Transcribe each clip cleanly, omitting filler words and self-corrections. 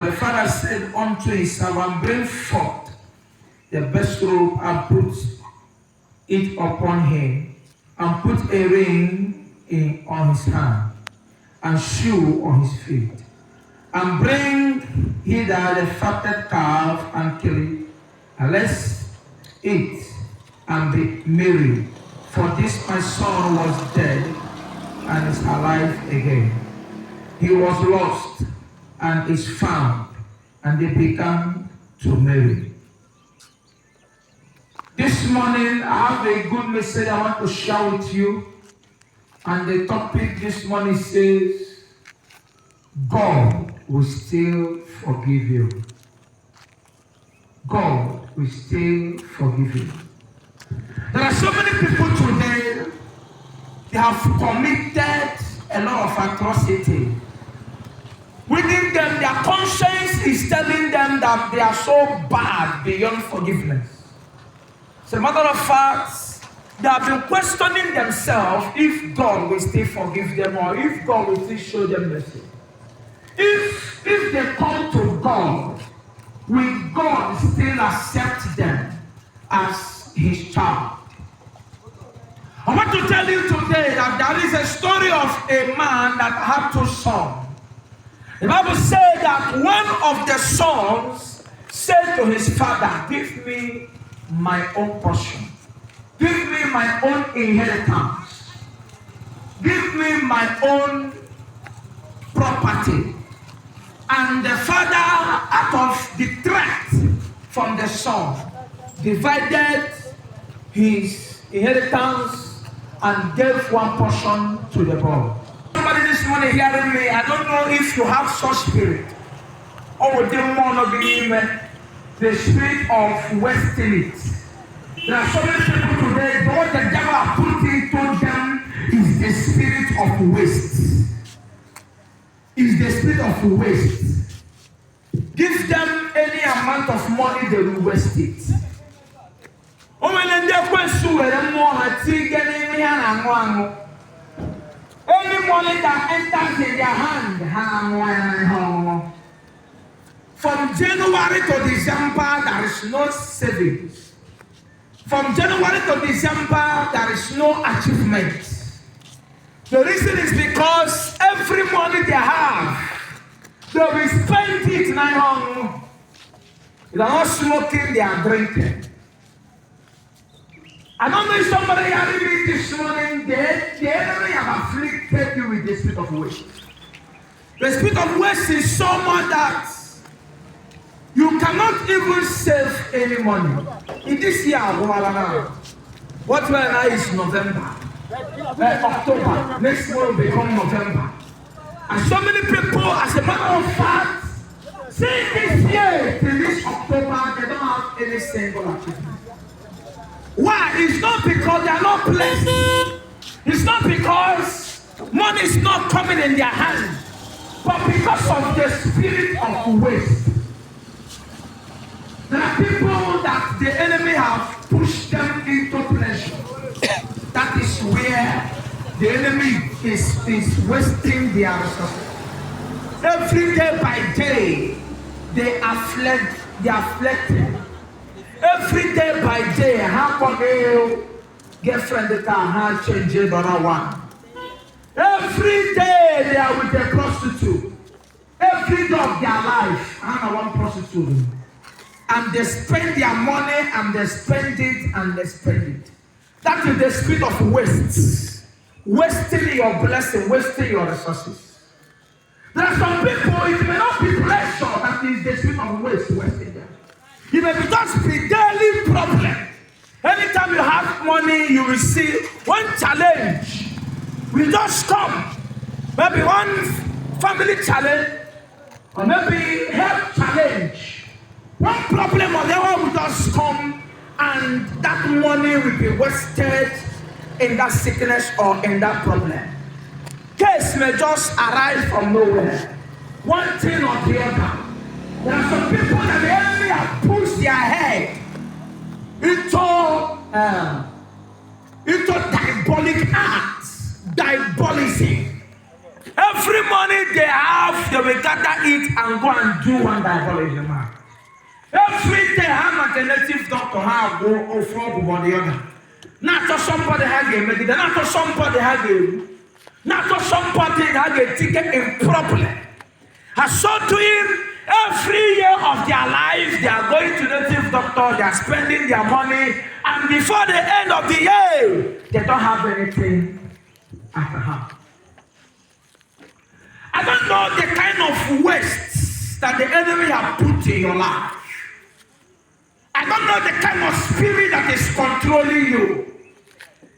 The father said unto his servant, bring forth the best robe and put it upon him, and put a ring on his hand, and shoe on his feet. And bring hither the fatted calf, and kill it, and let's eat and be merry. For this my son was dead, and is alive again. He was lost, and is found, and they began to marry. This morning, I have a good message I want to share with you. And the topic this morning says, God will still forgive you. God will still forgive you. There are so many people today, they have committed a lot of atrocity. Within them, their conscience is telling them that they are so bad beyond forgiveness. As a matter of fact, they have been questioning themselves if God will still forgive them or if God will still show them mercy. If they come to God, will God still accept them as his child? I want to tell you today that there is a story of a man that had two sons. The Bible said that one of the sons said to his father, give me my own portion. Give me my own inheritance. Give me my own property. And the father, out of the threat from the son, divided his inheritance and gave one portion to the boy. Somebody this morning hearing me, I don't know if you have such spirit. Or the spirit of wasting it. There are so many people today, what the devil has put into them is the spirit of waste. Is the spirit of waste. Give them any amount of money, they will waste it. Any money that enters in their hand, from January to December, there is no savings. From January to December, there is no achievement. The reason is because every money they have, they will spend it now. They are not smoking, they are drinking. I don't know if somebody hearing me this morning, the enemy have afflicted you with the spirit of waste. The spirit of waste is so much that you cannot even save any money. In this year, what now is November, October, next month will become November. And so many people, as a matter of fact, say this year till this October, they don't have any single achievement. Why? It's not because they are not blessed. It's not because money is not coming in their hand, but because of the spirit of waste. There are people that the enemy have pushed them into pleasure. That is where the enemy is wasting their resources. Every day by day, they are afflicted. Every day by day, how come they girlfriend that can change another one? Every day they are with a prostitute. Every day of their life, I have one prostitute. And they spend their money and they spend it and they spend it. That is the spirit of waste. Wasting your blessing, wasting your resources. There are some people, it may not be pleasure, that is the spirit of waste, wasting them. It may be just be daily problem. Anytime you have money, you will see one challenge will just come. Maybe one family challenge, or maybe health challenge. One problem or the other will just come, and that money will be wasted in that sickness or in that problem. Case may just arise from nowhere. One thing or the other. There are some people that the enemy have pushed their head into diabolic acts, diabolism. Every money they have, they will gather it and go and do one diabolical man. Every day I'm a native doctor, how go or frog or the other. Not to somebody has a medical, not to somebody has a, not to somebody has a ticket improperly. I saw to him every year of their life, they are going to native doctor, they are spending their money, and before the end of the year, they don't have anything at hand. I don't know the kind of waste that the enemy have put in your life. I don't know the kind of spirit that is controlling you.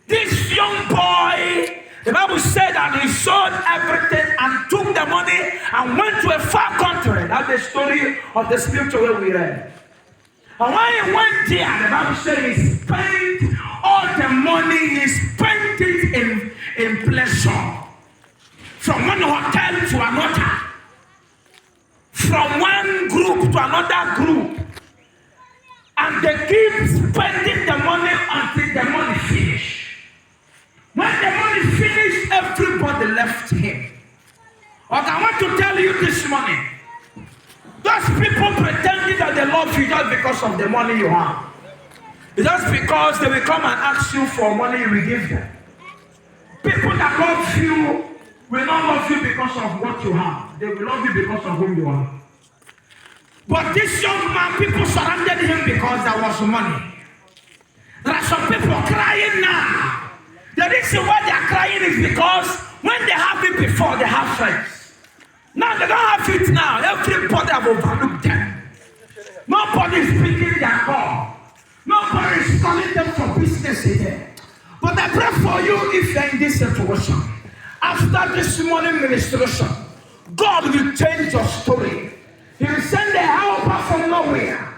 This young boy, the Bible said that he sold everything and took the money and went to a far country. That's the story of the scripture where we read. And when he went there, the Bible said he spent all the money, he spent it in pleasure. From one hotel to another. From one group to another group. And they keep spending the money until the money finished. When the money finished, everybody left him. But I want to tell you this morning, those people pretending that they love you just because of the money you have. Just because they will come and ask you for money, you will give them. People that love you will not love you because of what you have. They will love you because of whom you are. But this young man, people surrounded him because there was money. There are some people crying now. The reason why they are crying is because when they have it before, they have friends. Now they don't have it now. Everybody have overlooked them. Nobody is picking their call. Nobody is calling them for business again. But I pray for you if you're in this situation. After this morning ministration, God will change your story. He will send a helper from nowhere.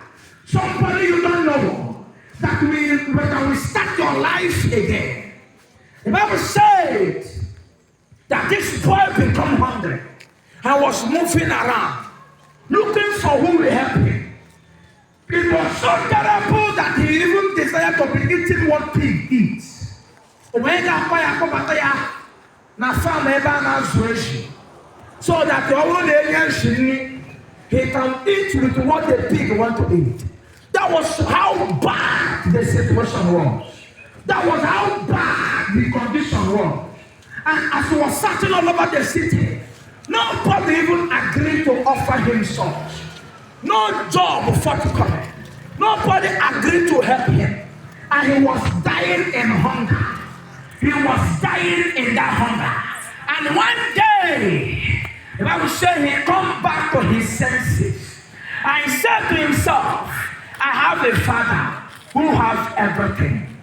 Somebody you don't know that will start your life again. The Bible said that this boy became hungry and was moving around, looking for who will help him. It was so terrible that he even desired to be eating what pig eats. So that the whole alien he can eat with what the pig want to eat. That was how bad the situation was. That was how bad the condition was. And as he was searching all over the city, nobody even agreed to offer him such. No job forthcoming. Nobody agreed to help him. And he was dying in hunger. He was dying in that hunger. And one day, the Bible said he come back to his senses. And he said to himself, I have a father who has everything.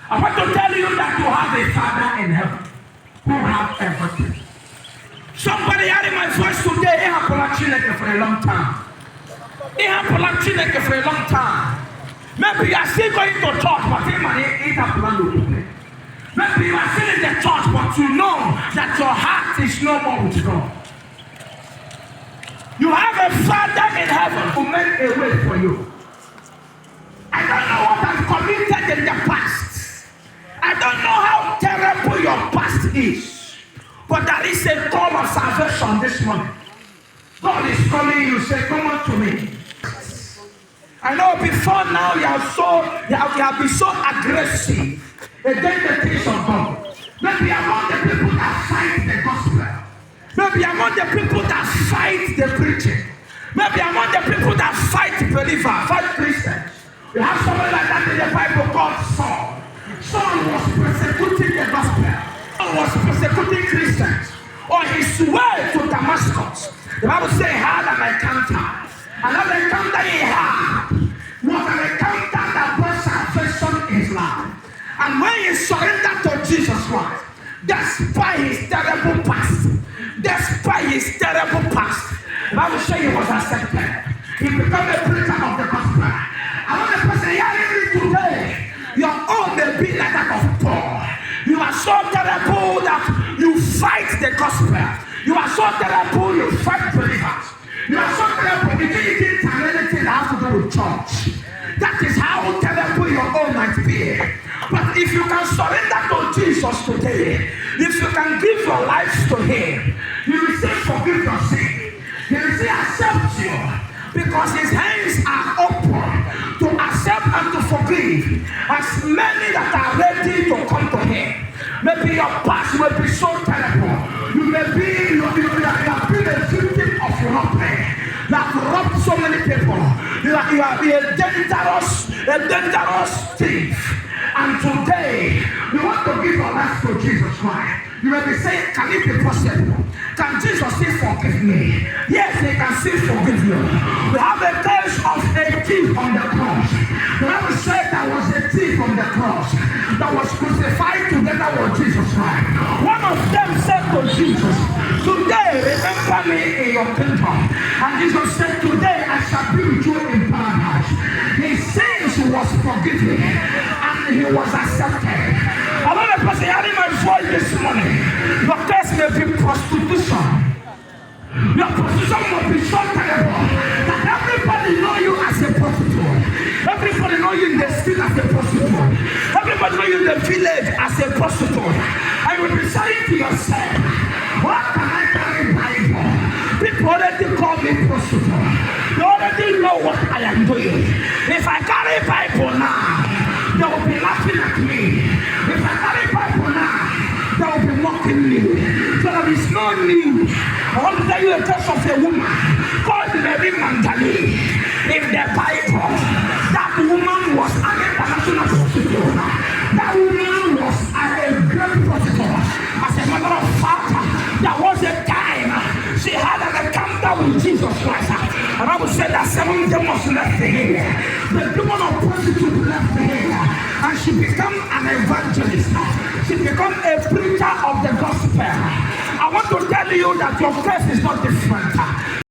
I want to tell you that you have a father in heaven who has everything. Somebody hearing my voice today, he has been for a long time. He has been for a long time. Maybe you are still going to church, but he has been. Maybe you are still in the church, but you know that your heart is no more with God. You have a father in heaven who made a way for you. I don't know what I've committed in the past. I don't know how terrible your past is. But there is a call of salvation this morning. God is calling you, say, come on to me. I know before now you have been so aggressive against the things of God. Maybe among the people that fight the gospel. Maybe among the people that fight the preaching. Maybe among the people that fight believers, fight Christians. We have someone like that in the Bible called Saul. Saul was persecuting the gospel. Saul was persecuting Christians on his way to Damascus. The Bible says he had an encounter. Another encounter he had was an encounter that brought salvation in his life. And when he surrendered to Jesus Christ, despite his terrible past, the Bible says he was accepted. He became a preacher of the gospel. I want the person hearing me today, your own may be like that of Paul. You are so terrible that you fight the gospel. You are so terrible you fight believers. You are so terrible you didn't have anything that has to do with church. That is how terrible your own might be. But if you can surrender to Jesus today, if you can give your life to him, you will say forgive your sin. He will still accept you because his hands are open to accept and to forgive as many that are ready to come to him. Maybe your past will be so terrible. You may be, you have been a victim of robbery. You have robbed so many people. You are a dangerous thief. And today, we want to give our life to Jesus Christ. You may be saying, can it be possible? Can Jesus still forgive me? Yes, he can still forgive you. We have a case of a thief on the cross. The Bible said there was a thief on the cross that was crucified together with Jesus Christ. One of them said to Jesus, today remember me in your kingdom. And Jesus said, today I shall be with you in paradise. His sins was forgiven and he was accepted. I want to person hearing my voice this morning. Your case may be prostitution. Your prostitution will be so terrible that everybody know you as a prostitute. Everybody know you in the street as a prostitute. Everybody know you in the village as a prostitute. I will be saying to yourself, what can I carry Bible? People already call me prostitute. They already know what I am doing. If I carry Bible now, they will be laughing at me. If I carry Bible now, they will be mocking me. So there is no need. I want to tell you a case of a woman called Mary Magdalene. In the Bible, that woman was an international prostitute. That woman was a great prostitute. As a matter of fact, there was a time she had an encounter with Jesus Christ. And I would say that 7 demons left here. The demon of prostitute left here. And she became an evangelist. She became a preacher of the gospel. I want to tell you that your case is not different.